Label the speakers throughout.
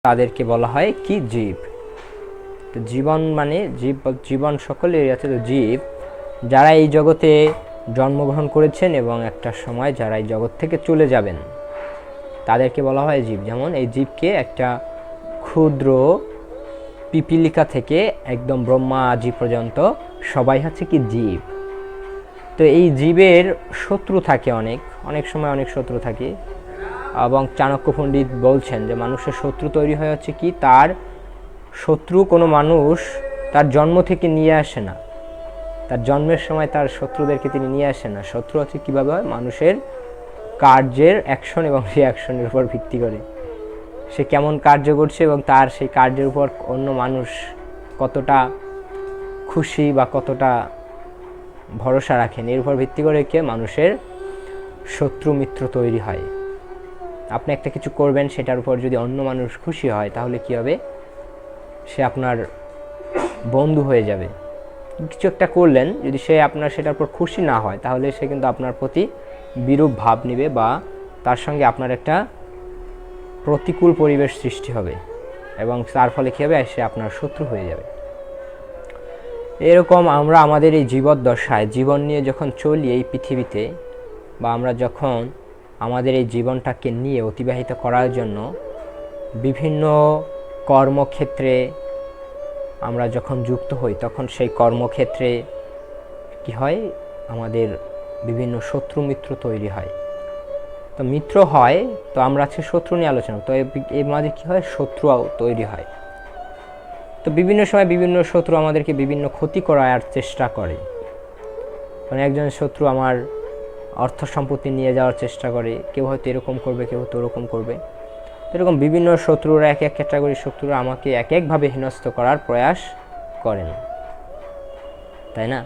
Speaker 1: তাদেরকে বলা হয় কি জীব। তো জীবন মানে জীবন সকলেরই আছে। তো জীব যারা এই জগতে জন্মগ্রহণ করেছেন এবং একটা সময় যারা এই জগৎ থেকে চলে যাবেন তাদেরকে বলা হয় জীব। যেমন এই জীবকে একটা ক্ষুদ্র পিপিলিকা থেকে একদম ব্রহ্মা আজি পর্যন্ত সবাই হচ্ছে কি জীব। তো এই জীবের শত্রু থাকে, অনেক সময় অনেক শত্রু থাকে। এবং চাণক্য পণ্ডিত বলছেন যে মানুষের শত্রু তৈরি হয়ে হচ্ছে কি, তার শত্রু কোনো মানুষ তার জন্ম থেকে নিয়ে আসে না, তার জন্মের সময় তার শত্রুদেরকে তিনি নিয়ে আসেন না। শত্রু হচ্ছে কীভাবে হয়, মানুষের কার্যের অ্যাকশন এবং রিয়াকশনের উপর ভিত্তি করে সে কেমন কার্য করছে এবং তার সেই কার্যের উপর অন্য মানুষ কতটা খুশি বা কতটা ভরসা রাখেন, এর উপর ভিত্তি করে কে মানুষের শত্রু মিত্র তৈরি হয়। আপনি একটা কিছু করবেন, সেটার উপর যদি অন্য মানুষ খুশি হয় তাহলে কি হবে, সে আপনার বন্ধু হয়ে যাবে। কিছু একটা করলেন, যদি সে আপনার সেটার উপর খুশি না হয় তাহলে সে কিন্তু আপনার প্রতি বিরূপ ভাব নেবে বা তার সঙ্গে আপনার একটা প্রতিকূল পরিবেশ সৃষ্টি হবে এবং তার ফলে কী হবে, সে আপনার শত্রু হয়ে যাবে। এরকম আমরা আমাদের এই জীবদ্দশায় জীবন নিয়ে যখন চলি এই পৃথিবীতে, বা আমরা যখন আমাদের এই জীবনটাকে নিয়ে অতিবাহিত করার জন্য বিভিন্ন কর্মক্ষেত্রে আমরা যখন যুক্ত হই, তখন সেই কর্মক্ষেত্রে কি হয়, আমাদের বিভিন্ন শত্রু মিত্র তৈরি হয়। তো মিত্র হয়, তো আমরা আজকে শত্রু নিয়ে আলোচনা, তো এর মাঝে কী হয়, শত্রু তৈরি হয়। তো বিভিন্ন সময় বিভিন্ন শত্রু আমাদেরকে বিভিন্ন ক্ষতি করার চেষ্টা করে। মানে একজন শত্রু আমার অর্থ সম্পত্তি নিয়ে যাওয়ার চেষ্টা করে, কেউ হয়তো এরকম করবে, কেউ হয়তো ওরকম করবে। এরকম বিভিন্ন শত্রুরা, এক এক ক্যাটাগরির শত্রুরা আমাকে এক একভাবে হেনস্থ করার প্রয়াস করেন, তাই না?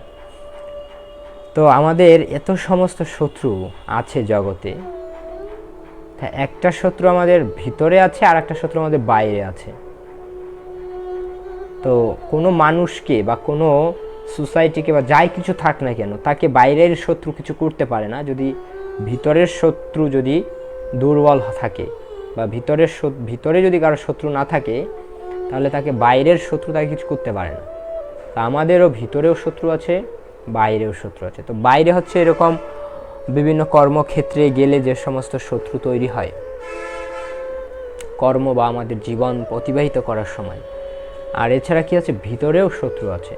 Speaker 1: তো আমাদের এত সমস্ত শত্রু আছে জগতে, একটা শত্রু আমাদের ভিতরে আছে আর একটা শত্রু আমাদের বাইরে আছে। তো কোনো মানুষকে বা কোনো সোসাইটিকে বা যাই কিছু থাক না কেন, তাকে বাইরের শত্রু কিছু করতে পারে না যদি ভিতরের শত্রু যদি দুর্বল থাকে, বা ভিতরে যদি কারো শত্রু না থাকে তাহলে তাকে বাইরের শত্রু তাকে কিছু করতে পারে না। তা আমাদেরও ভিতরেও শত্রু আছে, বাইরেও শত্রু আছে। তো বাইরে হচ্ছে এরকম বিভিন্ন কর্মক্ষেত্রে গেলে যে সমস্ত শত্রু তৈরি হয় কর্ম বা আমাদের জীবন অতিবাহিত করার সময়। আর এছাড়া কি আছে, ভিতরেও শত্রু আছে।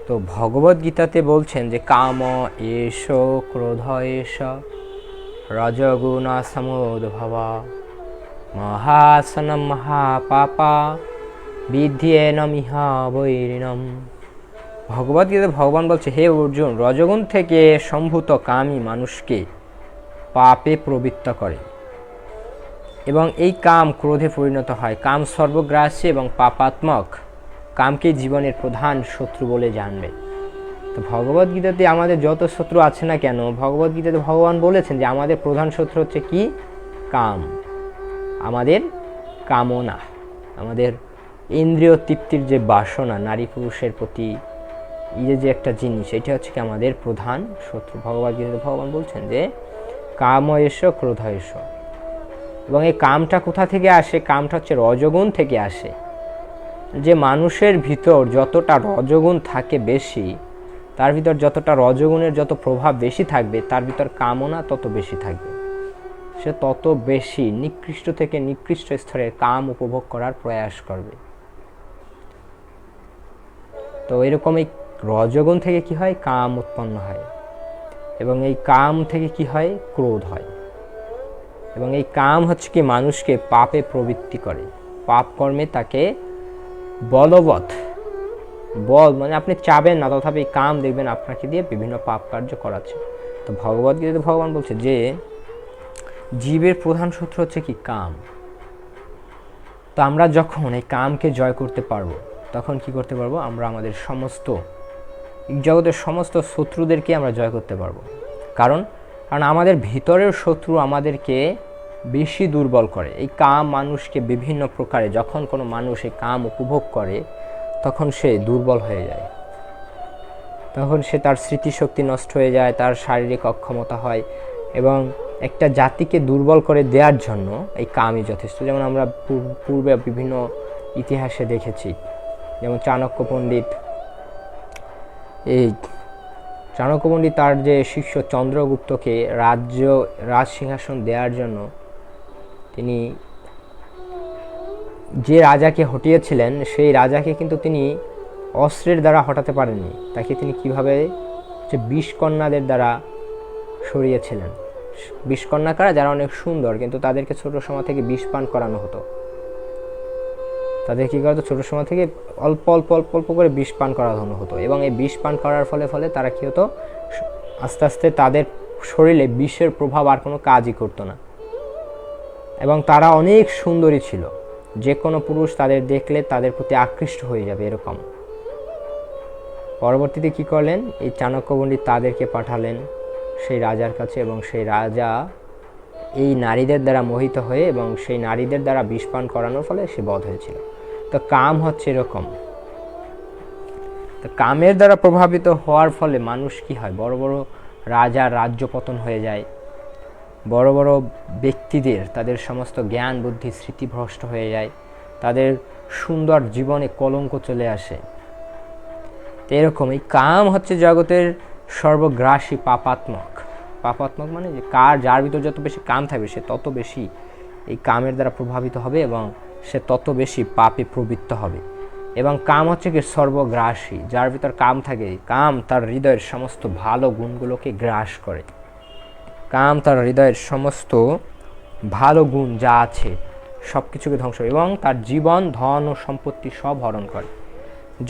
Speaker 1: তো ভগবদ্গীতাতে বলছেন যে কাম এষ ক্রোধ এষ রজগুণ সমুদ্ভবা মহাসনম মহাপাপা বিদ্যেন মিহা বৈরিণম। ভগবদ্গীতাতে ভগবান বলছে, হে অর্জুন, রজগুণ থেকে সম্ভূত কামই মানুষকে পাপে প্রবৃত্ত করে এবং এই কাম ক্রোধে পরিণত হয়। কাম সর্বগ্রাসী এবং পাপাত্মক, কামকে জীবনের প্রধান শত্রু বলে জানবে। তো ভগবদ্গীতাতে আমাদের যত শত্রু আছে না কেন, ভগবদ্গীতাতে ভগবান বলেছেন যে আমাদের প্রধান শত্রু হচ্ছে কি, কাম, আমাদের কামনা, আমাদের ইন্দ্রিয় তৃপ্তির যে বাসনা, নারী পুরুষের প্রতি যে একটা জিনিস, এটা হচ্ছে কি আমাদের প্রধান শত্রু। ভগবদ্গীতাতে ভগবান বলছেন যে কাম এষ ক্রোধ এষ। এবং এই কামটা কোথা থেকে আসে, কামটা হচ্ছে রজগুণ থেকে আসে। যে মানুষের ভিতর যতটা রজগুণ থাকে বেশি, তার ভিতর যতটা রজগুণের যত প্রভাব বেশি থাকবে, তার ভিতর কামনা তত বেশি থাকবে। সে তত বেশি নিকৃষ্ট থেকে নিকৃষ্ট স্তরের কাম উপভোগ করার প্রয়াস করবে। তো এরকম এই রজগুণ থেকে কি হয়, কাম উৎপন্ন হয় এবং এই কাম থেকে কি হয়, ক্রোধ হয়। এবং এই কাম হচ্ছে কি মানুষকে পাপে প্রবৃত্তি করে, পাপ কর্মে তাকে বলবৎ, বল মানে আপনি চাবেন না তথাপি কাম দেখবেন আপনাকে দিয়ে বিভিন্ন পাপ কার্য করাচ্ছে। তো ভগবদ্গীতাতে ভগবান বলছে যে জীবের প্রধান শত্রু হচ্ছে কি, কাম। তো আমরা যখন এই কামকে জয় করতে পারবো, তখন কি করতে পারবো, আমরা আমাদের সমস্ত জগতের সমস্ত শত্রুদেরকে আমরা জয় করতে পারবো। কারণ আমাদের ভিতরের শত্রু আমাদেরকে বেশি দুর্বল করে। এই কাম মানুষকে বিভিন্ন প্রকারে, যখন কোনো মানুষ এই কাম উপভোগ করে তখন সে দুর্বল হয়ে যায়, তখন সে তার স্মৃতিশক্তি নষ্ট হয়ে যায়, তার শারীরিক অক্ষমতা হয় এবং একটা জাতিকে দুর্বল করে দেওয়ার জন্য এই কামই যথেষ্ট। যেমন আমরা পূর্বে বিভিন্ন ইতিহাসে দেখেছি, যেমন চাণক্য পণ্ডিত তার যে শিষ্য চন্দ্রগুপ্তকে রাজ সিংহাসন দেওয়ার জন্য তিনি যে রাজাকে হটিয়েছিলেন, সেই রাজাকে কিন্তু তিনি অস্ত্রের দ্বারা হটাতে পারেননি। তাকে তিনি কিভাবে যে বিষকন্যাদের দ্বারা সরিয়েছিলেন। বিষকন্যাকারা যারা অনেক সুন্দর, কিন্তু তাদেরকে ছোট সময় থেকে বিষ পান করানো হতো। তাদের কী করতো, ছোট সময় থেকে অল্প অল্প অল্প অল্প করে বিষ পান করানো হতো, এবং এই বিষ পান করার ফলে তারা কী হতো, আস্তে আস্তে তাদের শরীরে বিষের প্রভাব আর কোনো কাজই করতো না, এবং তারা অনেক সুন্দরী ছিল। যে কোনো পুরুষ তাদের দেখলে তাদের প্রতি আকৃষ্ট হয়ে যাবে এরকম। পরবর্তীতে কি করলেন, এই চাণক্য পণ্ডিত তাদেরকে পাঠালেন সেই রাজার কাছে, এবং সেই রাজা এই নারীদের দ্বারা মোহিত হয়ে এবং সেই নারীদের দ্বারা বিষ পান করানোর ফলে সে বধ হয়েছিল। তো কাম হচ্ছে এরকম। তো কামের দ্বারা প্রভাবিত হওয়ার ফলে মানুষ কি হয়, বড় বড় রাজার রাজ্য পতন হয়ে যায়, বড় বড় ব্যক্তিদের তাদের সমস্ত জ্ঞান বুদ্ধি স্মৃতিভ্রষ্ট হয়ে যায়, তাদের সুন্দর জীবনে কলঙ্ক চলে আসে। এরকম এই কাম হচ্ছে জগতের সর্বগ্রাসী পাপাত্মক মানে যে যার ভিতর যত বেশি কাম থাকবে সে তত বেশি এই কামের দ্বারা প্রভাবিত হবে এবং সে তত বেশি পাপে প্রবৃত্ত হবে। এবং কাম হচ্ছে কি সর্বগ্রাসী, যার ভিতর কাম থাকে, কাম তার হৃদয়ের সমস্ত ভালো গুণগুলোকে গ্রাস করে। কাম তার হৃদয়ের সমস্ত ভালো গুণ যা আছে সব কিছুকে ধ্বংস এবং তার জীবন ধন ও সম্পত্তি সব হরণ করে।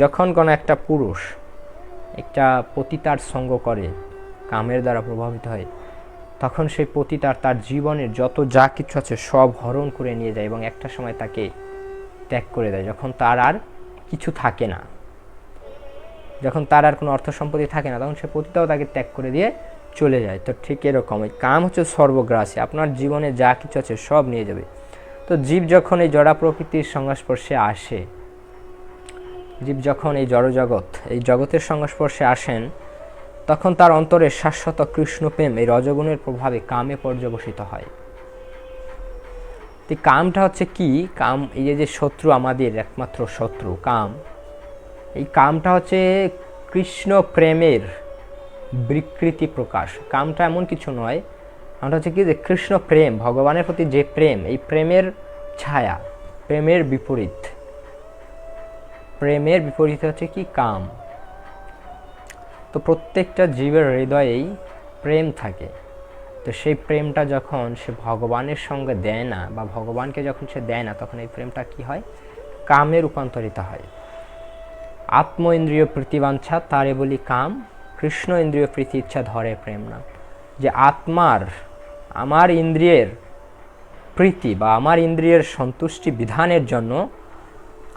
Speaker 1: যখন কোনো একটা পুরুষ একটা পতিতার সঙ্গ করে, কামের দ্বারা প্রভাবিত হয়, তখন সেই পতিতার তার জীবনের যত যা কিছু আছে সব হরণ করে নিয়ে যায় এবং একটা সময় তাকে ত্যাগ করে দেয়। যখন তার আর কিছু থাকে না, যখন তার আর কোনো অর্থ সম্পত্তি থাকে না, তখন সে পতিতাও তাকে ত্যাগ করে দিয়ে চলে যায়। তো ঠিক এরকম এই কাম হচ্ছে সর্বগ্রাসী, আপনার জীবনে যা কিছু আছে সব নিয়ে যাবে। তো জীব যখন এই জড়া প্রকৃতির সংস্পর্শে আসে, জীব যখন এই জড়জগৎ এই জগতের সংস্পর্শে আসেন, তখন তার অন্তরে শাশ্বত কৃষ্ণপ্রেম এই রজগুণের প্রভাবে কামে পর্যবসিত হয়। কামটা হচ্ছে কি, কাম এই যে শত্রু, আমাদের একমাত্র শত্রু কাম, এই কামটা হচ্ছে কৃষ্ণ প্রেমের বিকৃতি প্রকাশ। কামটা এমন কিছু নয়, কামটা হচ্ছে কি যে কৃষ্ণ প্রেম, ভগবানের প্রতি যে প্রেম, এই প্রেমের ছায়া, প্রেমের বিপরীত। প্রেমের বিপরীত হচ্ছে কি কাম। তো প্রত্যেকটা জীবের হৃদয়েই প্রেম থাকে। তো সেই প্রেমটা যখন সে ভগবানের সঙ্গে দেয় না, বা ভগবানকে যখন সে দেয় না, তখন এই প্রেমটা কি হয়, কামে রূপান্তরিত হয়। আত্ম ইন্দ্রিয় প্রীতিবাঞ্ছা তারে বলি কাম, কৃষ্ণ ইন্দ্রিয় প্রীতি ইচ্ছা ধরে প্রেম না। যে আত্মার, আমার ইন্দ্রিয়ের প্রীতি বা আমার ইন্দ্রিয়ের সন্তুষ্টি বিধানের জন্য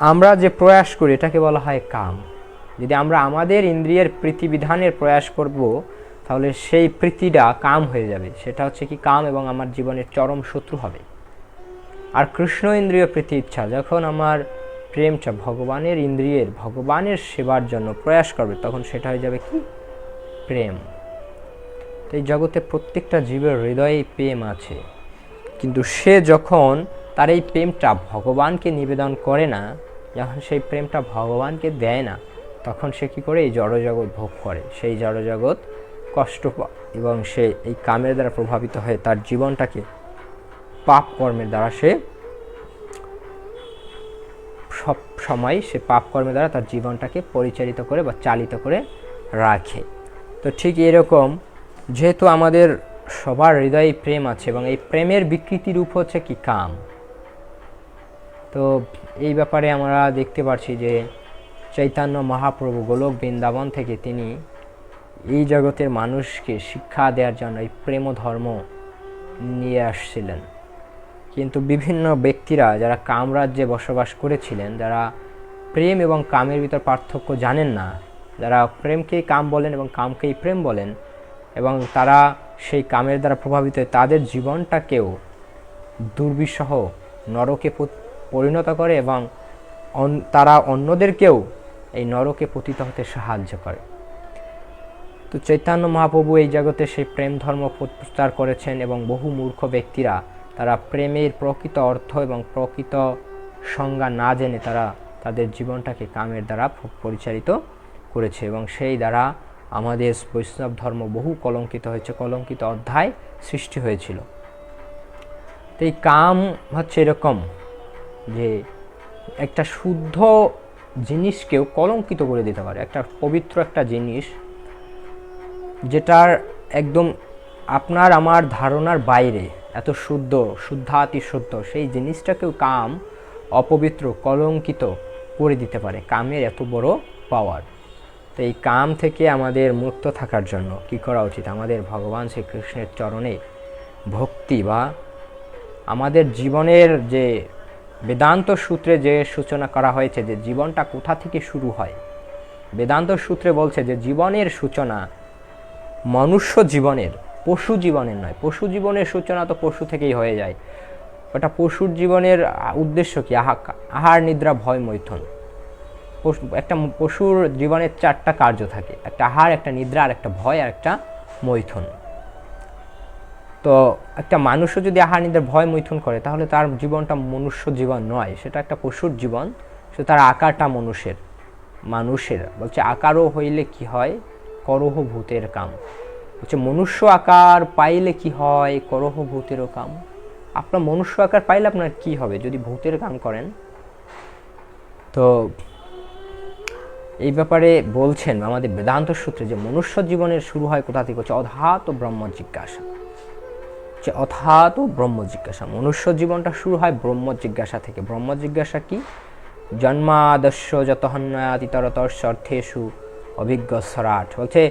Speaker 1: আমরা যে প্রয়াস করি এটাকে বলা হয় কাম। যদি আমরা আমাদের ইন্দ্রিয়ের প্রীতি বিধানের প্রয়াস করব, তাহলে সেই প্রীতিটা কাম হয়ে যাবে, সেটা হচ্ছে কি কাম, এবং আমার জীবনের চরম শত্রু হবে। আর কৃষ্ণ ইন্দ্রিয় প্রীতি ইচ্ছা, যখন আমার প্রেমটা ভগবানের ইন্দ্রিয়ের, ভগবানের সেবার জন্য প্রয়াস করবে, তখন সেটা হয়ে যাবে কি প্রেম। তো এই জগতে প্রত্যেকটা জীবের হৃদয়ে প্রেম আছে, কিন্তু সে যখন তার এই প্রেমটা ভগবানকে নিবেদন করে না, যখন সেই প্রেমটা ভগবানকে দেয় না, তখন সে কী করে, এই জড়জগৎ ভোগ করে, সেই জড়জগৎ কষ্ট পায় এবং সে এই কামের দ্বারা প্রভাবিত হয়ে তার জীবনটাকে পাপ কর্মের দ্বারা সে সব সময় সে পাপ কর্মের দ্বারা তার জীবনটাকে পরিচালিত করে বা চালিত করে রাখে। তো ঠিক এরকম, যেহেতু আমাদের সবার হৃদয়ে প্রেম আছে এবং এই প্রেমের বিকৃতি রূপ হচ্ছে কি কাম, তো এই ব্যাপারে আমরা দেখতে পাচ্ছি যে চৈতন্য মহাপ্রভু গোলক বৃন্দাবন থেকে তিনি এই জগতের মানুষকে শিক্ষা দেওয়ার জন্য এই প্রেম ধর্ম নিয়ে আসছিলেন। কিন্তু বিভিন্ন ব্যক্তিরা যারা কামরাজ্যে বসবাস করেছিলেন, যারা প্রেম এবং কামের ভিতর পার্থক্য জানেন না, যারা প্রেমকেই কাম বলেন এবং কামকেই প্রেম বলেন, এবং তারা সেই কামের দ্বারা প্রভাবিত হয়ে তাদের জীবনটাকেও দুর্বিষহ নরকে পরিণত করে এবং তারা অন্যদেরকেও এই নরকে পতিত হতে সাহায্য করে। তো চৈতন্য মহাপ্রভু এই জগতে সেই প্রেম ধর্ম প্রচার করেছেন এবং বহু মূর্খ ব্যক্তিরা তারা প্রেমের প্রকৃত অর্থ এবং প্রকৃত সংজ্ঞা না জেনে তারা তাদের জীবনটাকে কামের দ্বারা পরিচালিত করেছে এবং সেই দ্বারা আমাদের বৈষ্ণব ধর্ম বহু কলঙ্কিত হয়েছে, কলঙ্কিত অধ্যায় সৃষ্টি হয়েছিল। তো এই কাম হচ্ছে এরকম যে একটা শুদ্ধ জিনিসকেও কলঙ্কিত করে দিতে পারে। একটা পবিত্র একটা জিনিস যেটার একদম আপনার আমার ধারণার বাইরে, এত শুদ্ধ, শুদ্ধাতি শুদ্ধ, সেই জিনিসটাকেও কাম অপবিত্র, কলঙ্কিত করে দিতে পারে। কামের এত বড় পাওয়ার। তো এই কাম থেকে আমাদের মুক্ত থাকার জন্য কি করা উচিত? আমাদের ভগবান শ্রীকৃষ্ণের চরণে ভক্তি বা আমাদের জীবনের যে বেদান্ত সূত্রে যে সূচনা করা হয়েছে যে জীবনটা কোথা থেকে শুরু হয়, বেদান্ত সূত্রে বলছে যে জীবনের সূচনা মনুষ্য জীবনের, পশু জীবনের নয়। পশু জীবনের সূচনা তো পশু থেকেই হয়ে যায়। ওটা পশুর জীবনের উদ্দেশ্য কি? আহার, নিদ্রা, ভয়, মৈথুন। একটা পশুর জীবনের 4টা কার্য থাকে, একটা আহার, একটা নিদ্রা, আর একটা ভয়, আর একটা মৈথুন। তো একটা মানুষও যদি আহার, নিদ্রা, ভয়, মৈথুন করে তাহলে তার জীবনটা মনুষ্য জীবন নয়, সেটা একটা পশুর জীবন। সে তার আকারটা মানুষের বলছে আকারও হইলে কি হয়? করহ ভূতের কাম। বলছে মনুষ্য আকার পাইলে কি হয়? করহ ভূতেরও কাম। আপনার মনুষ্য আকার পাইলে আপনার কি হবে যদি ভূতের কাম করেন? তো এই ব্যাপারে বলছেন আমাদের বেদান্ত সূত্রে যে মনুষ্য জীবনের শুরু হয় কোথা থেকে? হচ্ছে অথাত ব্রহ্ম জিজ্ঞাসা। অথাত ব্রহ্ম জিজ্ঞাসা। মনুষ্য জীবনটা শুরু হয় ব্রহ্ম জিজ্ঞাসা থেকে। ব্রহ্ম জিজ্ঞাসা কি? জন্মাদস্য যতহন্যাতিতরতর অর্থেষু অভিজ্ঞ সরাট। বলছে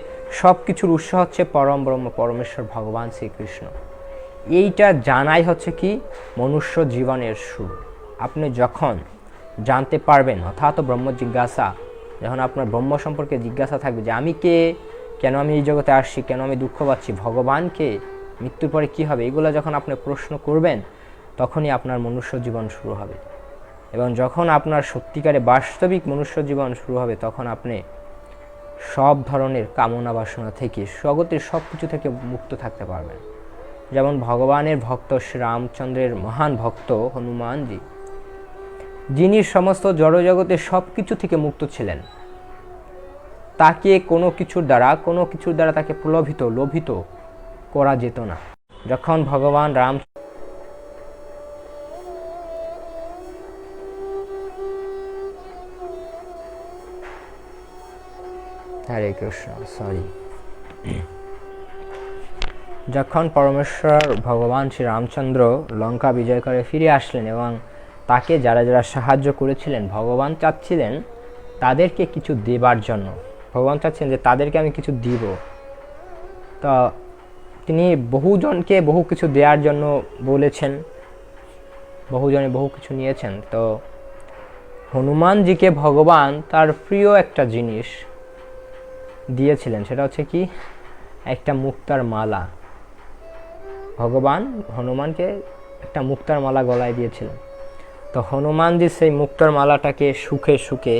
Speaker 1: সব কিছুর উৎস হচ্ছে পরম ব্রহ্ম, পরমেশ্বর ভগবান শ্রীকৃষ্ণ। এইটা জানাই হচ্ছে কি মনুষ্য জীবনের শুরু। আপনি যখন জানতে পারবেন অর্থাৎ ব্রহ্ম জিজ্ঞাসা, যখন আপনার ব্রহ্ম সম্পর্কে জিজ্ঞাসা থাকবে যে আমি কে, কেন আমি এই জগতে আসছি, কেন আমি দুঃখ পাচ্ছি, ভগবানকে, মৃত্যুর পরে কি হবে, এগুলো যখন আপনি প্রশ্ন করবেন তখনই আপনার মনুষ্য জীবন শুরু হবে। এবং যখন আপনার সত্যিকারে বাস্তবিক মনুষ্য জীবন শুরু হবে তখন আপনি সব ধরনের কামনা বাসনা থেকে, জগতের সব কিছু থেকে মুক্ত থাকতে পারবেন। যেমন ভগবানের ভক্ত শ্রীরামচন্দ্রের মহান ভক্ত হনুমানজি, যিনি সমস্ত জড়জগতের সব কিছু থেকে মুক্ত ছিলেন, তাকে কোনো কিছুর দ্বারা তাকে লোভিত করা যেত না। যখন ভগবান রাম হরে কৃষ্ণ যখন পরমেশ্বর ভগবান শ্রী রামচন্দ্র লঙ্কা বিজয় করে ফিরে আসলেন এবং তাকে যারা যারা সাহায্য করেছিলেন, ভগবান চাচ্ছিলেন তাদেরকে কিছু দেবার জন্য। ভগবান চাচ্ছেন যে তাদেরকে আমি কিছু দিব। তো তিনি বহুজনকে বহু কিছু দেওয়ার জন্য বলেছেন, বহুজনে বহু কিছু নিয়েছেন। তো হনুমানজিকে ভগবান তার প্রিয় একটা জিনিস দিয়েছিলেন, সেটা হচ্ছে কি একটা মুক্তার মালা। ভগবান হনুমানকে একটা মুক্তার মালা গলায় দিয়েছিলেন। তো হনুমানজি সেই মুক্তার মালাটাকে শুকে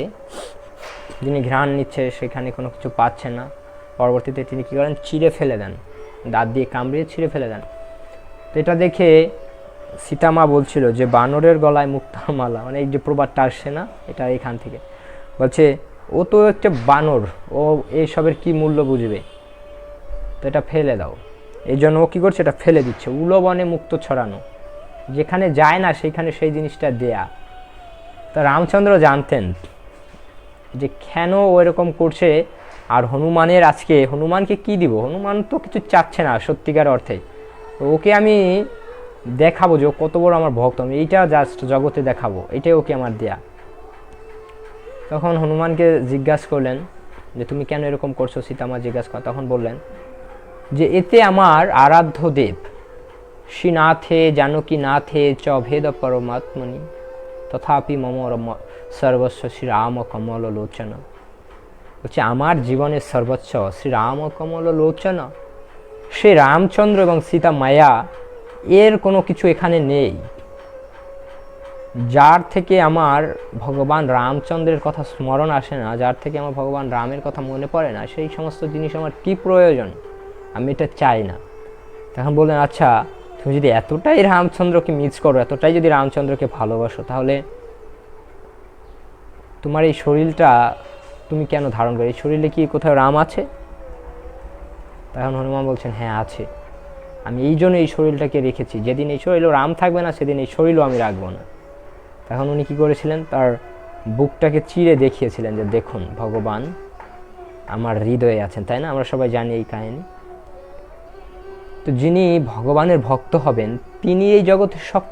Speaker 1: যিনি ঘ্রাণ নিচ্ছে সেখানে কোনো কিছু পাচ্ছেন না, পরবর্তীতে তিনি কী করেন, ছিঁড়ে ফেলে দেন, দাঁত দিয়ে কামড়িয়ে ছিঁড়ে ফেলে দেন। তো এটা দেখে সীতামা বলছিল যে বানরের গলায় মুক্তার মালা, মানে এই যে প্রবাদটা আসছে না, এটা এখান থেকে বলছে ও তো একটা বানর, ও এইসবের কি মূল্য বুঝবে, তো এটা ফেলে দাও। এই জন্য ও কী করছে, এটা ফেলে দিচ্ছে। উলবনে মুক্ত ছড়ানো, যেখানে যায় না সেইখানে সেই জিনিসটা দেয়া। তো রামচন্দ্র জানতেন যে কেন ও এরকম করছে। আর হনুমানকে কি দিব? হনুমান তো কিছু চাচ্ছে না সত্যিকার অর্থে। তো ওকে আমি দেখাবো যে ও কত বড় আমার ভক্ত, আমি এইটা জাস্ট জগতে দেখাবো, এটাই ওকে আমার দেয়া। তখন হনুমানকে জিজ্ঞাসা করলেন যে তুমি কেন এরকম করছো, সীতামা জিজ্ঞাসা করেন। তখন বললেন যে এতে আমার আরাধ্য দেব শ্রীনাথে জানকী নাথে চ ভেদ পরমাত্মনি তথাপি মম সর্বস্ব শ্রীরাম কমল লোচন। বলছে আমার জীবনের সর্বোচ্চ শ্রীরাম কমল লোচন, সে রামচন্দ্র এবং সীতা মায়া, এর কোনো কিছু এখানে নেই। যার থেকে আমার ভগবান রামচন্দ্রের কথা স্মরণ আসে না, যার থেকে আমার ভগবান রামের কথা মনে পড়ে না, সেই সমস্ত জিনিস আমার কি প্রয়োজন, আমি এটা চাই না। তখন বললেন, আচ্ছা তুমি যদি এতটাই রামচন্দ্রকে মিস করো, এতটাই যদি রামচন্দ্রকে ভালোবাসো, তাহলে তোমার এই শরীরটা তুমি কেন ধারণ করো? এই শরীরে কি কোথাও রাম আছে? তখন হনুমান বলছেন, হ্যাঁ আছে, আমি এই জন্য এই শরীরটাকে রেখেছি, যেদিন এই শরীরও রাম থাকবে না সেদিন এই শরীরও আমি রাখবো না। তখন উনি কী করেছিলেন, তার বুকটাকে চিরে দেখিয়েছিলেন যে দেখুন ভগবান আমার হৃদয়ে আছেন, তাই না? আমরা সবাই জানি এই কাহিনী। তো যিনি ভগবানের ভক্ত হবেন তিনি এই জগতের সব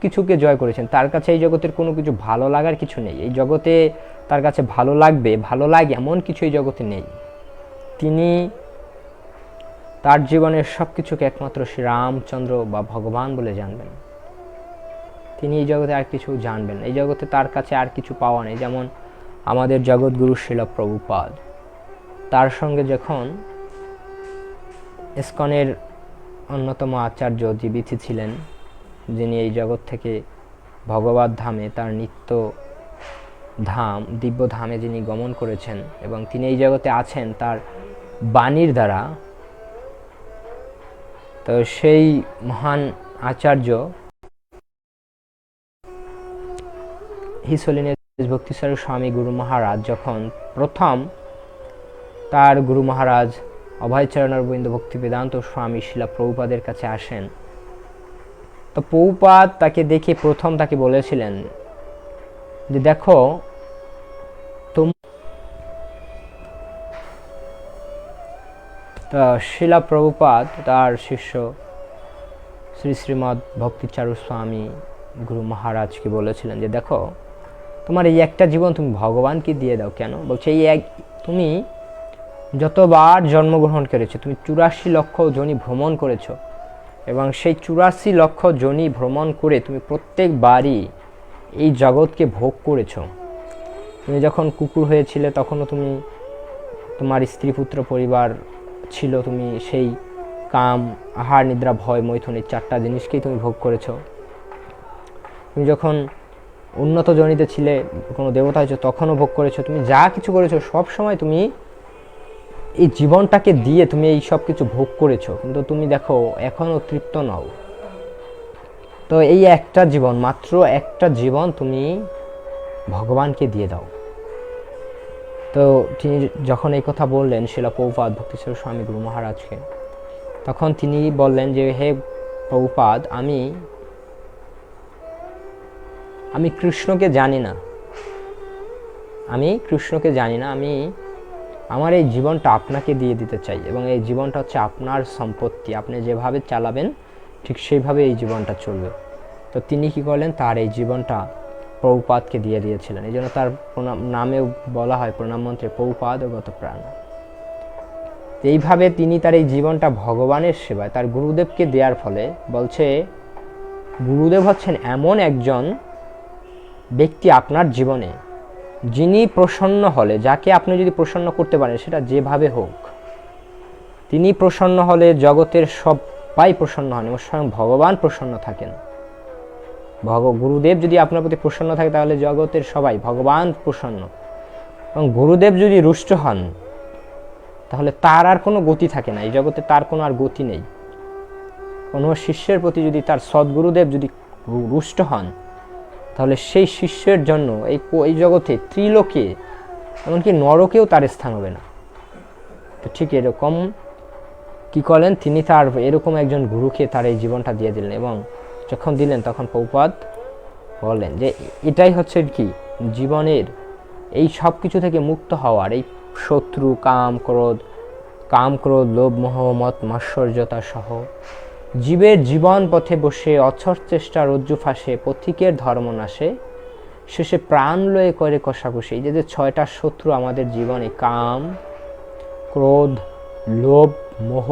Speaker 1: কিছুকে জয় করেছেন। তার কাছে এই জগতের কোনো কিছু ভালো লাগার কিছু নেই। এই জগতে তার কাছে ভালো লাগে এমন কিছু এই জগতে নেই। তিনি তার জীবনের সব কিছুকে একমাত্র শ্রী রামচন্দ্র বা ভগবান বলে জানবেন। তিনি এই জগতে আর কিছু জানবেন, এই জগতে তার কাছে আর কিছু পাওয়া নেই। যেমন আমাদের জগৎগুরু শ্রীল প্রভুপাদ, তার সঙ্গে যখন ইসকনের অন্যতম আচার্য জীবিত ছিলেন, যিনি এই জগৎ থেকে ভগবত ধামে, তার নিত্য ধাম দিব্য ধামে যিনি গমন করেছেন এবং তিনি এই জগতে আছেন তার বাণীর দ্বারা, তো সেই মহান আচার্য হিস হোলিনেস ভক্তিস্বরূপ স্বামী গুরু মহারাজ যখন প্রথম তার গুরু মহারাজ অভয়চরণ অরবিন্দ ভক্তি বেদান্ত স্বামী শিলা প্রভুপাদের কাছে আসেন, তো প্রভুপাদ তাকে দেখে প্রথম তাকে বলেছিলেন যে দেখো শিলা প্রভুপাদ তার শিষ্য শ্রী শ্রীমৎ ভক্তিচারু স্বামী গুরু মহারাজকে বলেছিলেন যে দেখো তোমার এই একটা জীবন তুমি ভগবানকে দিয়ে দাও। কেন? বলছে এই তুমি যতবার জন্মগ্রহণ করেছো, তুমি 84 লক্ষ যোনি ভ্রমণ করেছো এবং সেই 84 লক্ষ যোনি ভ্রমণ করে তুমি প্রত্যেকবারই এই জগৎকে ভোগ করেছো। তুমি যখন কুকুর হয়েছিলে তখনও তুমি তোমার স্ত্রী পুত্র পরিবার ছিল, তুমি সেই কাম আহার নিদ্রা ভয় মৈথুন এই 4টা জিনিসকেই তুমি ভোগ করেছো। তুমি যখন উন্নত জনিতে ছিলে, কোনো দেবতা হয়েছো, তখনও ভোগ করেছো। তুমি যা কিছু করেছো সব সময় তুমি এই জীবনটাকে দিয়ে তুমি এই সব কিছু ভোগ করেছো, কিন্তু তুমি দেখো এখনও তৃপ্ত নও। তো এই একটা জীবন, মাত্র একটা জীবন তুমি ভগবানকে দিয়ে দাও। তো তিনি যখন এই কথা বললেন শিলা প্রভুপাদ ভক্তিস্বরূপ স্বামী গুরু মহারাজকে, তখন তিনি বললেন যে হে প্রভুপাদ, আমি কৃষ্ণকে জানি না, আমি আমার এই জীবনটা আপনাকে দিয়ে দিতে চাই এবং এই জীবনটা হচ্ছে আপনার সম্পত্তি, আপনি যেভাবে চালাবেন ঠিক সেইভাবে এই জীবনটা চলবে। তো তিনি কি করলেন, তার এই জীবনটা প্রভুপাদকে দিয়ে দিয়েছিলেন। এই জন্য তার নামেও বলা হয় প্রণাম মন্ত্রে প্রভুপাদ ও গত প্রাণ। এইভাবে তিনি তার এই জীবনটা ভগবানের সেবায় তার গুরুদেবকে দেওয়ার ফলে, বলছে গুরুদেব হচ্ছেন এমন একজন ব্যক্তি আপনার জীবনে যিনি প্রসন্ন হলে, যাকে আপনি যদি প্রসন্ন করতে পারেন সেটা যেভাবে হোক, তিনি প্রসন্ন হলে জগতের সবাই প্রসন্ন হন এবং স্বয়ং ভগবান প্রসন্ন থাকেন। গুরুদেব যদি আপনার প্রতি প্রসন্ন থাকে তাহলে জগতের সবাই, ভগবান প্রসন্ন। এবং গুরুদেব যদি রুষ্ট হন তাহলে তার আর কোনো গতি থাকে না, এই জগতে তার কোনো আর গতি নেই। কোনো শিষ্যের প্রতি যদি তার সদ্গুরুদেব যদি রুষ্ট হন তাহলে সেই শিষ্যের জন্য এই জগতে ত্রিলোকে এমনকি নরকেও তার স্থান হবে না। তো ঠিক এরকম কি করলেন, তিনি তার এরকম একজন গুরুকে তার এই জীবনটা দিয়ে দিলেন এবং যখন দিলেন তখন প্রভুপাদ বললেন যে এটাই হচ্ছে কি জীবনের এই সব কিছু থেকে মুক্ত হওয়ার, এই শত্রু কাম ক্রোধ লোভ মোহ মত মাৎসর্যতা সহ জীবের জীবন পথে বসে অছর চেষ্টা রজ্জু ফাঁসে পথিকের ধর্ম নাশে শেষে প্রাণ লয়ে করে কষাকষি। এই যে 6টা শত্রু আমাদের জীবনে, কাম ক্রোধ লোভ মোহ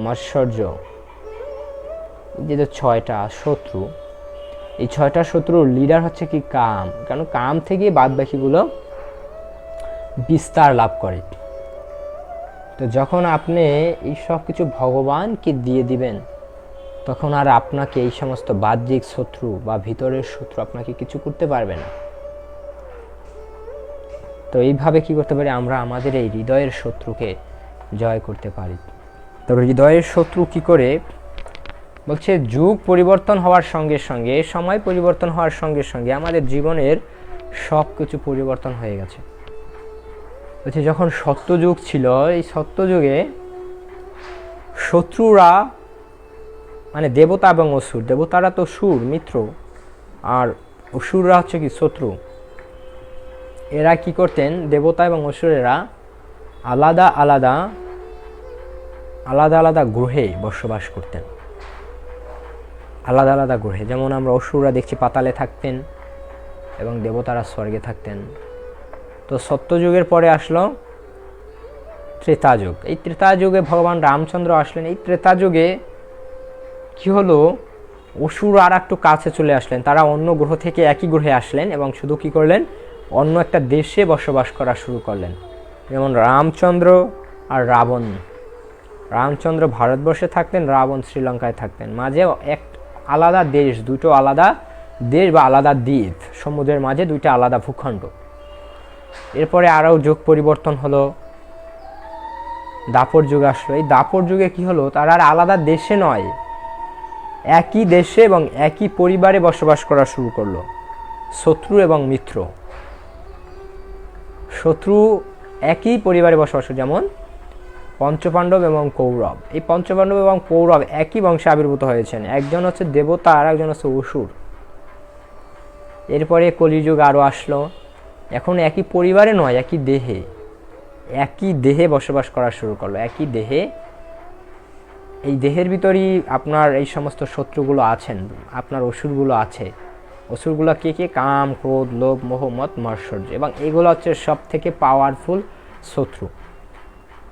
Speaker 1: মাৎসর্য, যে 6টা শত্রু, এই 6টা শত্রুর লিডার হচ্ছে কি কাম। কারণ কাম থেকে বাদ বাকিগুলো বিস্তার লাভ করে। তো যখন আপনি এই সব কিছু ভগবানকে দিয়ে দিবেন তখন আর আপনাকে এই সমস্ত বাহ্যিক শত্রু বা ভিতরের শত্রু আপনাকে কিছু করতে পারবে না। তো এইভাবে কি করতে পারি আমরা আমাদের এই হৃদয়ের শত্রুকে জয় করতে পারি। তো হৃদয়ের শত্রু কি করে বলছে, যুগ পরিবর্তন হওয়ার সঙ্গে সঙ্গে, সময় পরিবর্তন হওয়ার সঙ্গে সঙ্গে আমাদের জীবনের সব কিছু পরিবর্তন হয়ে গেছে। বলছে যখন সত্যযুগ ছিল, এই সত্যযুগে শত্রুরা মানে দেবতা এবং অসুর, দেবতারা তো সুর মিত্র আর অসুররা হচ্ছে কি শত্রু। এরা কি করতেন, দেবতা এবং অসুরেরা আলাদা আলাদা আলাদা আলাদা গ্রহে বসবাস করতেন, আলাদা আলাদা গ্রহে। যেমন আমরা অসুররা দেখছি পাতালে থাকতেন এবং দেবতারা স্বর্গে থাকতেন। তো সত্যযুগের পরে আসলো ত্রেতা যুগ। এই ত্রেতা যুগে ভগবান রামচন্দ্র আসলেন। এই ত্রেতা যুগে কি হলো, অসুর আর একটু কাছে চলে আসলেন। তারা অন্য গ্রহ থেকে একই গ্রহে আসলেন এবং শুধু কি করলেন, অন্য একটা দেশে বসবাস করা শুরু করলেন। যেমন রামচন্দ্র আর রাবণ। রামচন্দ্র ভারতবর্ষে থাকতেন, রাবণ শ্রীলঙ্কায় থাকতেন। মাঝে এক আলাদা দেশ, দুটো আলাদা দেশ বা আলাদা দ্বীপ, সমুদ্রের মাঝে দুইটা আলাদা ভূখণ্ড। এরপরে আরও যুগ পরিবর্তন হলো, দাপর যুগ আসলো। এই দাপর যুগে কি হলো, তারা আর আলাদা দেশে নয়, একই দেশে এবং একই পরিবারে বসবাস করা শুরু করলো। শত্রু এবং মিত্র, শত্রু একই পরিবারে বসবাস, যেমন পঞ্চপাণ্ডব এবং কৌরব। এই পঞ্চপাণ্ডব এবং কৌরব একই বংশে আবির্ভূত হয়েছেন। একজন হচ্ছে দেবতা আর একজন হচ্ছে অসুর। এরপরে কলিযুগ আরও আসলো। এখন একই পরিবারে নয়, একই দেহে বসবাস করা শুরু করলো, একই দেহে। এই দেহের ভিতরই আপনার এই সমস্ত শত্রুগুলো আছেন, আপনার অসুরগুলো আছে। অসুরগুলো কে কে, কাম, ক্রোধ, লোভ, মোহ, মদ, মাৎসর্য। এবং এগুলো হচ্ছে সব থেকে পাওয়ারফুল শত্রু।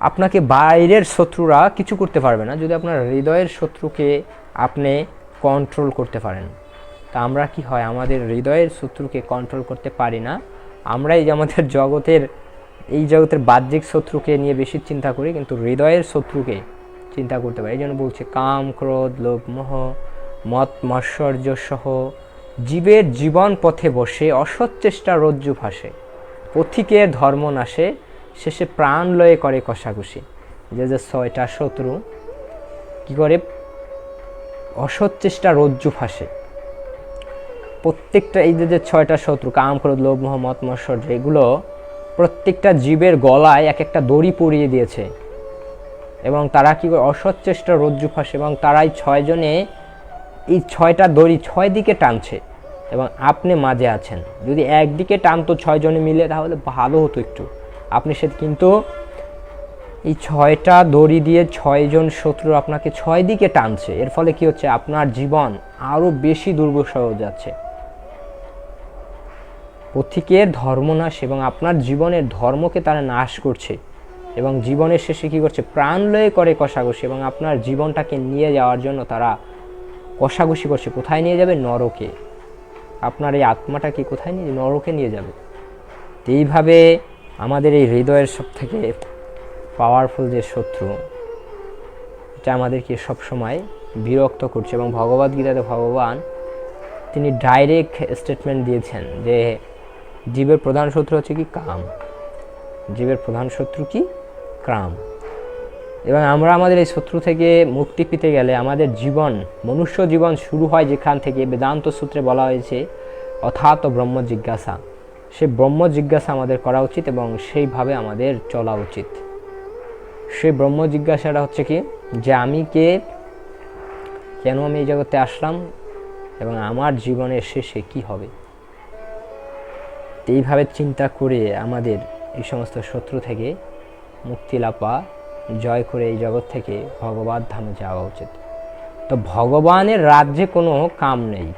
Speaker 1: আপনাকে বাইরের শত্রুরা কিছু করতে পারবে না যদি আপনার হৃদয়ের শত্রুকে আপনি কন্ট্রোল করতে পারেন। তা আমরা কি হয়, আমাদের হৃদয়ের শত্রুকে কন্ট্রোল করতে পারি না। আমরা এই যে আমাদের জগতের বাহ্যিক শত্রুকে নিয়ে বেশি চিন্তা করি, কিন্তু হৃদয়ের শত্রুকে চিন্তা করতে পারি। এই জন্য বলছে কাম, ক্রোধ, লোভ, মোহ, মদ, মাৎসর্য সহ জীবের জীবন পথে বসে অসৎ চেষ্টা রজ্জু ফাঁসে, পথিকের ধর্ম নাশে, শেষে প্রাণ লয়ে করে কষাকষি। যে 6টা শত্রু কি করে, অসৎ চেষ্টা রজ্জু ফাঁসে। প্রত্যেকটা এই যে 6টা শত্রু, কাম, ক্রোধ, লোভ, মোহ, মদ, মাৎসর্য, এগুলো প্রত্যেকটা জীবের গলায় এক একটা দড়ি পরিয়ে দিয়েছে এবং তারা কি করে, অসৎ চেষ্টা রজ্জু ফাঁসে। এবং তারাই 6 জনে এই 6টা দড়ি 6 দিকে টানছে এবং আপনি মাঝে আছেন। যদি একদিকে টানতো 6 জনে মিলে তাহলে ভালো হতো একটু, আপনি সে, কিন্তু এই 6টা দড়ি দিয়ে 6 জন শত্রু আপনাকে 6 দিকে টানছে। এর ফলে কি হচ্ছে, আপনার জীবন আরো বেশি দুর্বিষহ হয়ে যাচ্ছে। পথিকের ধর্মনাশ, এবং আপনার জীবনের ধর্মকে তারা নাশ করছে এবং জীবনের শেষে কি করছে, প্রাণ লয়ে করে কষাকষি। এবং আপনার জীবনটাকে নিয়ে যাওয়ার জন্য তারা কষাকষি করছে। কোথায় নিয়ে যাবে, নরকে। আপনার এই আত্মাটাকে কোথায় নিয়ে, নরকে নিয়ে যাবে। তো এইভাবে আমাদের এই হৃদয়ের সব থেকে পাওয়ারফুল যে শত্রু, এটা আমাদেরকে সবসময় বিরক্ত করছে। এবং ভগবদ্গীতাতে ভগবান তিনি ডাইরেক্ট স্টেটমেন্ট দিয়েছেন যে জীবের প্রধান শত্রু হচ্ছে কি, কাম। জীবের প্রধান শত্রু কি, কাম। এবং আমরা আমাদের এই শত্রু থেকে মুক্তি পেতে গেলে আমাদের জীবন, মনুষ্য জীবন শুরু হয় যেখান থেকে বেদান্ত সূত্রে বলা হয়েছে অথাত ব্রহ্ম জিজ্ঞাসা। সেই ব্রহ্ম জিজ্ঞাসা আমাদের করা উচিত এবং সেইভাবে আমাদের চলা উচিত। সেই ব্রহ্ম জিজ্ঞাসাটা হচ্ছে কি, যে আমি কে, কেন আমি এই জগতে আসলাম এবং আমার জীবনের শেষে কি হবে। এইভাবে চিন্তা করে আমাদের এই সমস্ত শত্রু থেকে মুক্তি লাভ, জয় করে এই জগৎ থেকে ভগবত ধামে যাওয়া উচিত। তো ভগবানের রাজ্যে কোনো কাম নেই।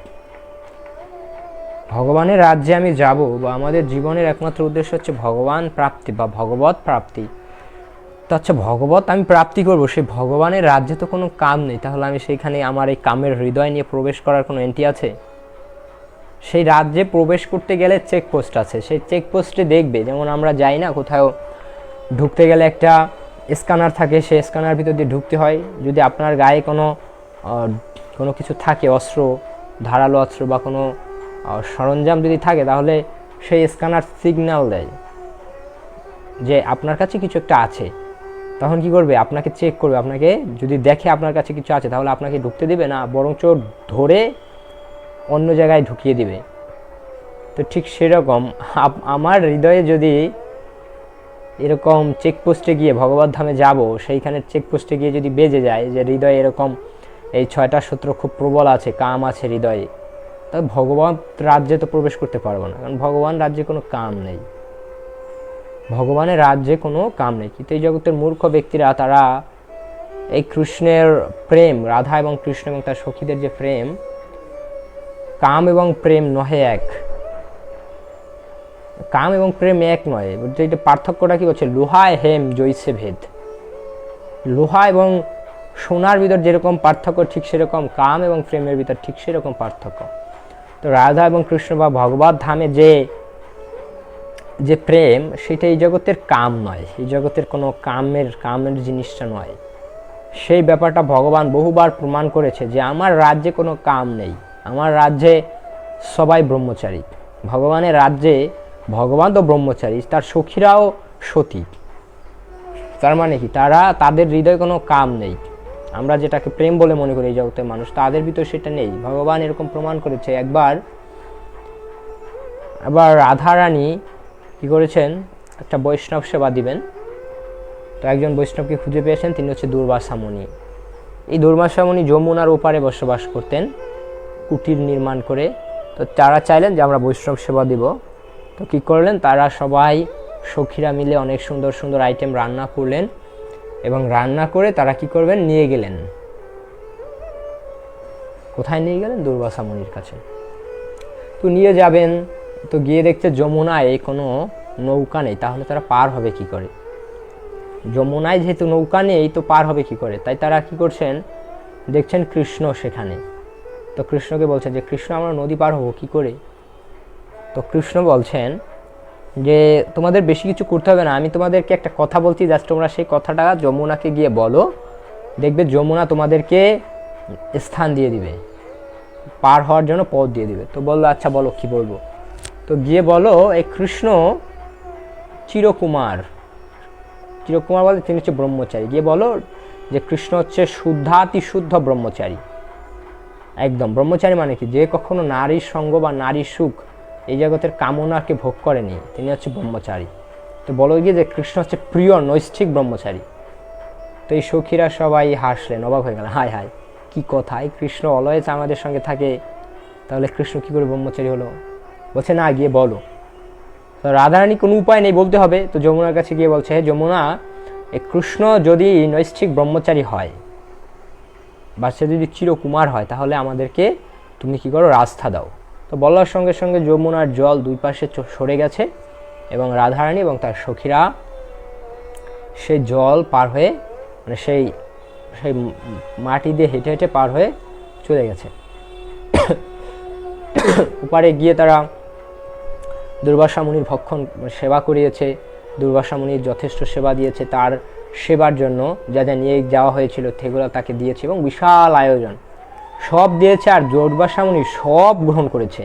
Speaker 1: ভগবানের রাজ্যে আমি যাব, বা আমাদের জীবনের একমাত্র উদ্দেশ্য হচ্ছে ভগবান প্রাপ্তি বা ভগবত প্রাপ্তি। তো আচ্ছা, ভগবত আমি প্রাপ্তি করব, সেই ভগবানের রাজ্যে তো কোনো কাম নেই, তাহলে আমি সেইখানে আমার এই কামের হৃদয় নিয়ে প্রবেশ করার কোনো এন্ট্রি আছে? সেই রাজ্যে প্রবেশ করতে গেলে চেকপোস্ট আছে। সেই চেকপোস্টে দেখবে, যেমন আমরা যাই না কোথাও ঢুকতে গেলে একটা স্ক্যানার থাকে, সেই স্ক্যানার ভিতর দিয়ে ঢুকতে হয়। যদি আপনার গায়ে কোনো কোনো কিছু থাকে, অস্ত্র, ধারালো অস্ত্র বা কোনো সরঞ্জাম যদি থাকে, তাহলে সেই স্ক্যানার সিগন্যাল দেয় যে আপনার কাছে কিছু একটা আছে। তখন কি করবে? আপনাকে চেক করবে। আপনাকে যদি দেখে আপনার কাছে কিছু আছে, তাহলে আপনাকে ঢুকতে দিবে না, বরঞ্চ ধরে অন্য জায়গায় ঢুকিয়ে দিবে। তো ঠিক সেরকম আমার হৃদয়ে যদি এরকম চেকপোস্টে গিয়ে ভগবত ধামে যাব, সেইখানে চেকপোস্টে গিয়ে যদি বেজে যায় যে হৃদয়ে এরকম এই 6টা সূত্র খুব প্রবল আছে, কাম আছে হৃদয়ে, তবে ভগবান রাজ্যে তো প্রবেশ করতে পারবো না, কারণ ভগবান রাজ্যে কোনো কাম নেই, ভগবানের রাজ্যে কোনো কাম নেই। কিন্তু এই জগতের মূর্খ ব্যক্তিরা তারা এই কৃষ্ণের প্রেম, রাধা এবং কৃষ্ণ এবং তার সখীদের যে প্রেম, কাম এবং প্রেম নহে এক, কাম এবং প্রেম এক নয়। এটা পার্থক্যটা কি বলছে? লোহা হেম জৈসে ভেদ। লোহা এবং সোনার ভিতর যেরকম পার্থক্য, ঠিক সেরকম কাম এবং প্রেমের ভিতর ঠিক সেরকম পার্থক্য। তো রাধা এবং কৃষ্ণ বা ভগবত ধামে যে প্রেম, সেটা এই জগতের কাম নয়, এই জগতের কোনো কামের জিনিসটা নয়। সেই ব্যাপারটা ভগবান বহুবার প্রমাণ করেছে যে আমার রাজ্যে কোনো কাম নেই, আমার রাজ্যে সবাই ব্রহ্মচারী। ভগবানের রাজ্যে ভগবান তো ব্রহ্মচারী, তার সখীরাও সতী। তার মানে কি? তাদের হৃদয়ে কোনো কাম নেই। আমরা যেটাকে প্রেম বলে মনে করি এই জগতের মানুষ, তাদের ভিতরে সেটা নেই। ভগবান এরকম প্রমাণ করেছে। একবার রাধারানী কি করেছেন? একটা বৈষ্ণব সেবা দিবেন, তো একজন বৈষ্ণবকে খুঁজে পেয়েছেন, তিনি হচ্ছে দুর্বাসা মুনি। এই দুর্বাসা মুনি যমুনার ওপারে বসবাস করতেন কুটির নির্মাণ করে। তো তারা চাইলেন যে আমরা বৈষ্ণব সেবা দিব। তো কী করলেন? তারা সবাই সখীরা মিলে অনেক সুন্দর সুন্দর আইটেম রান্না করলেন, এবং রান্না করে তারা কি করবেন? নিয়ে গেলেন। কোথায় নিয়ে গেলেন? দুর্বাসা মুনির কাছে। তো নিয়ে যাবেন, তো গিয়ে দেখছে যমুনায় কোনো নৌকা নেই, তাহলে তারা পার হবে কি করে? যমুনায় যেহেতু নৌকা নেই, তো পার হবে কি করে? তাই তারা কি করছেন? দেখছেন কৃষ্ণ সেখানে। তো কৃষ্ণকে বলছেন যে কৃষ্ণ, আমরা নদী পার হবো কি করে? তো কৃষ্ণ বলছেন যে তোমাদের বেশি কিছু করতে হবে না, আমি তোমাদেরকে একটা কথা বলছি, জাস্ট তোমরা সেই কথাটা যমুনাকে গিয়ে বলো, দেখবে যমুনা তোমাদেরকে স্থান দিয়ে দিবে, পার হওয়ার জন্য পথ দিয়ে দিবে। তো বললো আচ্ছা বলো, কি বলবো? তো গিয়ে বলো এই কৃষ্ণ চিরকুমার বলে তিনি হচ্ছে ব্রহ্মচারী। গিয়ে বলো যে কৃষ্ণ হচ্ছে শুদ্ধাতি শুদ্ধ ব্রহ্মচারী। একদম ব্রহ্মচারী মানে কি? যে কখনো নারীর সঙ্গ বা নারীর সুখ, এই জগতের কামনাকে ভোগ করেনি, তিনি হচ্ছে ব্রহ্মচারী। তো বলো গিয়ে যে কৃষ্ণ হচ্ছে প্রিয় নৈষ্ঠিক ব্রহ্মচারী। তো এই সখীরা সবাই হাসলেন, অবাক হয়ে গেল, হায় হায় কি কথা, এই কৃষ্ণ অলওয়েজ আমাদের সঙ্গে থাকে, তাহলে কৃষ্ণ কি করে ব্রহ্মচারী হলো? বলছে না, গিয়ে বলো। তো রাধারানী কোনো উপায় নেই, বলতে হবে। তো যমুনার কাছে গিয়ে বলছে, হে যমুনা, এই কৃষ্ণ যদি নৈষ্ঠিক ব্রহ্মচারী হয় বা সে যদি চিরকুমার হয়, তাহলে আমাদেরকে তুমি কি করো? রাস্তা দাও। তো বলার সঙ্গে সঙ্গে যমুনার জল দুই পাশে সরে গেছে, এবং রাধারানী এবং তার সখীরা সেই জল পার হয়ে, মানে সেই মাটি দিয়ে হেঁটে হেঁটে পার হয়ে চলে গেছে। ওপারে গিয়ে তারা দুর্বাসা মুনির ভক্ষণ সেবা করিয়েছে, দুর্বাসা মুনির যথেষ্ট সেবা দিয়েছে, তার সেবার জন্য যা যা নিয়ে যাওয়া হয়েছিল সেগুলো তাকে দিয়েছে, এবং বিশাল আয়োজন সব দিয়েছে। আর দুর্বাসা মুনি সব গ্রহণ করেছে,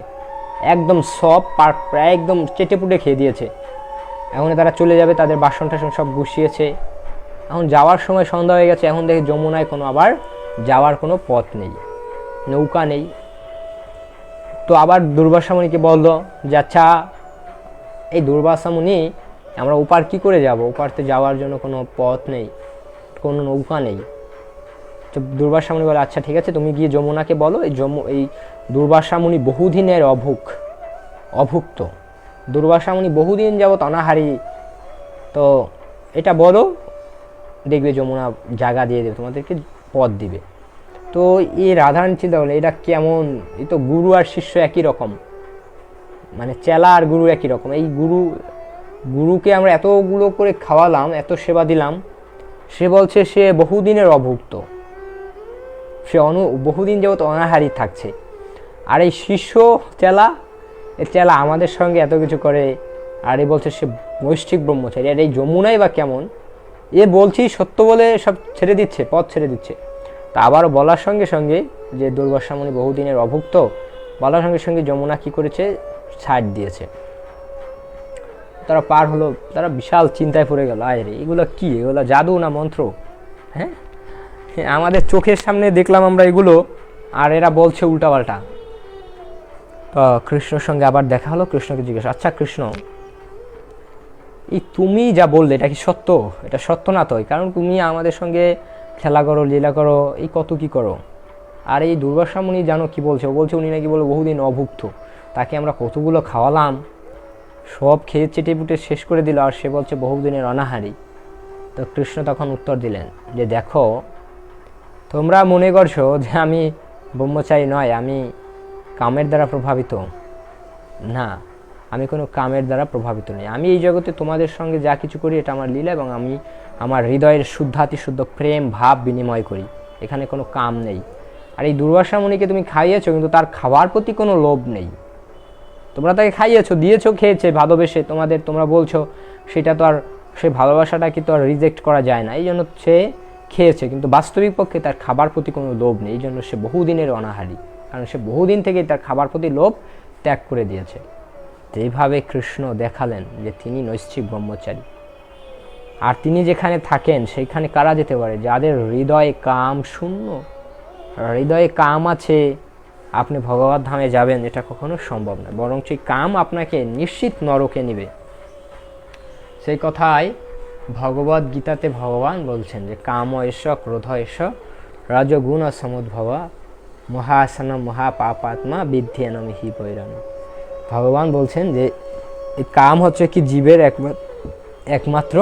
Speaker 1: একদম সব প্রায় একদম চেটেপুটে খেয়ে দিয়েছে। এখন তারা চলে যাবে, তাদের বাসন টাসন সব গুছিয়েছে। এখন যাওয়ার সময় সন্ধ্যা হয়ে গেছে, এখন দেখে যমুনায় কোনো আবার যাওয়ার কোনো পথ নেই, নৌকা নেই। তো আবার দুর্বাসা মুনিকে বললো যে আচ্ছা এই দুর্বাসা মুনি, আমরা ওপার কি করে যাব? ওপারতে যাওয়ার জন্য কোনো পথ নেই, কোনো নৌকা নেই। তো দুর্বাসা মুনি বলে আচ্ছা ঠিক আছে, তুমি গিয়ে যমুনাকে বলো এই দুর্বাসা মুনি বহুদিনের অভুক্ত, দুর্বাসা মুনি বহুদিন যাবৎ অনাহারী, তো এটা বলো, দেখবে যমুনা জায়গা দিয়ে দেবে, তোমাদেরকে পথ দিবে। তো এই রাধারানী চিন্তা করলে এটা কেমন, এই তো গুরু আর শিষ্য একই রকম, মানে চেলা আর গুরু একই রকম। এই গুরুকে আমরা এতগুলো করে খাওয়ালাম, এত সেবা দিলাম, সে বলছে সে বহুদিনের অভুক্ত, সে বহুদিন যাবৎ অনাহারী থাকছে। আর এই শিষ্য চেলা আমাদের সঙ্গে এত কিছু করে, আর এ বলছে সে নৈষ্ঠিক ব্রহ্মচারী। আর এই যমুনাই বা কেমন, এ বলছি সত্য বলে সব ছেড়ে দিচ্ছে, পথ ছেড়ে দিচ্ছে। তা আবার বলার সঙ্গে সঙ্গে যে দুর্বাসা মুনি বহুদিনের অভুক্ত, বলার সঙ্গে সঙ্গে যমুনা কি করেছে, ছাড় দিয়েছে। তারা পার হলো, তারা বিশাল চিন্তায় পড়ে গেল, আয় রে এগুলো কি, এগুলো জাদু না মন্ত্র? হ্যাঁ, আমাদের চোখের সামনে দেখলাম আমরা এগুলো, আর এরা বলছে উল্টাপাল্টা। তো কৃষ্ণর সঙ্গে আবার দেখা হলো। কৃষ্ণকে জিজ্ঞেস, আচ্ছা কৃষ্ণ, এই তুমি যা বললে এটা কি সত্য? এটা সত্য না তো, কারণ তুমি আমাদের সঙ্গে খেলা করো, লীলা করো, এই কত কি করো। আর এই দুর্বাসা মুনি জানো কি বলছে, ও বলছে উনি নাকি বলে বহুদিন অভুক্ত, তাকে আমরা কতগুলো খাওয়ালাম, সব খেয়ে চেটে পুটে শেষ করে দিল, আর সে বলছে বহুদিনের অনাহারী। তো কৃষ্ণ তখন উত্তর দিলেন যে দেখো, তোমরা মনে করছো যে আমি ব্রহ্মচারী নয়, আমি কামের দ্বারা প্রভাবিত না, আমি কোনো কামের দ্বারা প্রভাবিত নই। আমি এই জগতে তোমাদের সঙ্গে যা কিছু করি এটা আমার লীলা, এবং আমি আমার হৃদয়ের শুদ্ধাতিশুদ্ধ প্রেম ভাব বিনিময় করি, এখানে কোনো কাম নেই। আর এই দুর্বাসা মুনিকে তুমি খাইয়েছো, কিন্তু তার খাওয়ার প্রতি কোনো লোভ নেই। তোমরা তাকে খাইয়েছো, দিয়েছো, খেয়েছে ভালোবেসে, তোমরা বলছো সেটা তো আর, সেই ভালোবাসাটাকে তো আর রিজেক্ট করা যায় না, এই জন্য সে খেয়েছে, কিন্তু বাস্তবিক পক্ষে তার খাবার প্রতি কোনো লোভ নেই, এই জন্য সে বহুদিনের অনাহারী, কারণ সে বহুদিন থেকেই তার খাবার প্রতি লোভ ত্যাগ করে দিয়েছে। এইভাবে কৃষ্ণ দেখালেন যে তিনি নৈষ্ঠিক ব্রহ্মচারী। আর তিনি যেখানে থাকেন সেইখানে কারা যেতে পারে? যাদের হৃদয়ে কাম শূন্য, হৃদয়ে কাম আছে, আপনি ভগবত ধামে যাবেন এটা কখনো সম্ভব না, বরং সেই কাম আপনাকে নিশ্চিত নরকে নিবে। সেই কথায় ভগবদ গীতাতে ভগবান বলছেন যে কাম এস ক্রোধ এস রজগুণ সমুদ্ভবা মহাসন মহাপাপাত্মা বিদ্যেনমিহি বৈরান। ভগবান বলছেন যে এই কাম হচ্ছে কি জীবের একমাত্র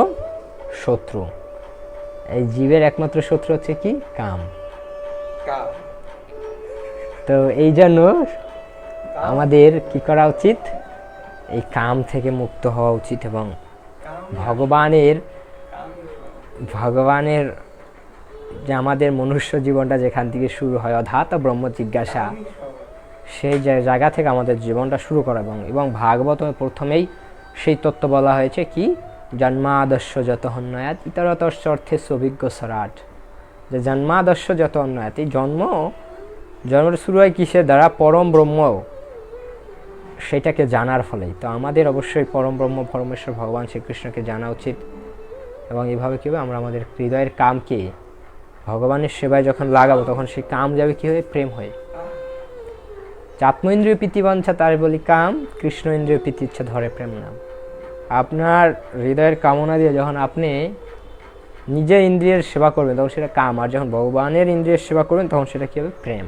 Speaker 1: শত্রু। এই জীবের একমাত্র শত্রু হচ্ছে কি? কাম। তো এই জন্য আমাদের কি করা উচিত? এই কাম থেকে মুক্ত হওয়া উচিত, এবং ভগবানের যে আমাদের মনুষ্য জীবনটা যেখান থেকে শুরু হয় অধাত ব্রহ্ম জিজ্ঞাসা, সেই জায়গা থেকে আমাদের জীবনটা শুরু করা। এবং ভাগবত প্রথমেই সেই তত্ত্ব বলা হয়েছে কি, জন্মাদস্য যত অন্যায়াত ইতরতস্য অর্থে অভিজ্ঞ সরাট, যে জন্মাদস্য যত অন্যায়াত, এই জন্মটা শুরু হয় কিসের দ্বারা? পরম ব্রহ্ম, সেটাকে জানার ফলেই। তো আমাদের অবশ্যই পরম ব্রহ্ম পরমেশ্বর ভগবান শ্রীকৃষ্ণকে জানা উচিত, এবং এইভাবে কী হবে, আমরা আমাদের হৃদয়ের কামকে ভগবানের সেবায় যখন লাগাবো, তখন সেই কাম যাবে কী হয়ে? প্রেম হয়ে। আত্ম ইন্দ্রিয় প্রীতিবাঞ্ছা তার বলি কাম, কৃষ্ণ ইন্দ্রিয় প্রীতি ইচ্ছা ধরে প্রেম নাম। আপনার হৃদয়ের কামনা দিয়ে যখন আপনি নিজের ইন্দ্রিয়ের সেবা করবেন তখন সেটা কাম, আর যখন ভগবানের ইন্দ্রিয়ের সেবা করবেন তখন সেটা কী হবে? প্রেম।